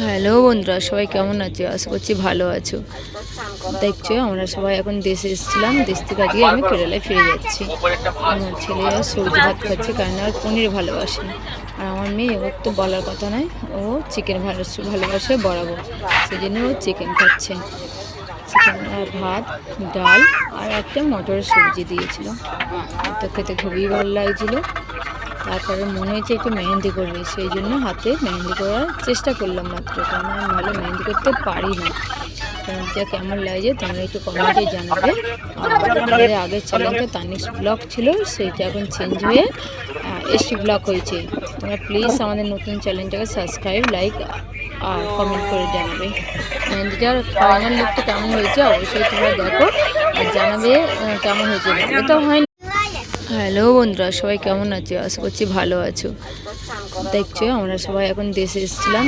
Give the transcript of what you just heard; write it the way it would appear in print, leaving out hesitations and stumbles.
Hello বন্ধুরা, সবাই কেমন আছো? আশা করছি ভালো আছো। দেখছো আমরা সবাই এখন দেশে এসেছিলাম, দেশ থেকে আজকে আমি কেরালায় ফিরে যাচ্ছি। আমার ছেলে আর সবজি ভাত খাচ্ছে, কারণ আর পনির ভালোবাসে। আর আমার মেয়ে, ওর তো বলার কথা নয়, ও চিকেন ভালোবাসে বরাবর, সেই জন্য ও চিকেন খাচ্ছে। চিকেন আর ভাত, ডাল আর একটা মটরের সবজি দিয়েছিল, তো খেতে খুবই ভালো লাগছিলো। তারপরে মনে হয়েছে একটু মেহেন্দি করবে, সেই জন্য হাতে মেহেন্দি করার চেষ্টা করলাম মাত্র, কারণ আমি ভালো মেহেন্দি করতে পারি না। কারণ যা কেমন লাগে তোমরা একটু কমেন্টে জানাবে। আর আমাদের আগের চ্যানেলটা তানিশ ব্লগ ছিল, সেইটা এখন চেঞ্জ হয়ে এসটি ব্লগ হয়েছে। তোমরা প্লিজ আমাদের নতুন চ্যানেলটাকে সাবস্ক্রাইব, লাইক আর কমেন্ট করে জানাবে। মেহেন্দিটার ফাইনাল লুকটা কেমন হয়েছে অবশ্যই তোমরা দেখো আর জানাবে কেমন হয়েছে। ভালো তো হয়নি। হ্যালো বন্ধুরা, সবাই কেমন আছো? আশা করছি ভালো আছো। দেখছো আমরা সবাই এখন দেশে এসেছিলাম।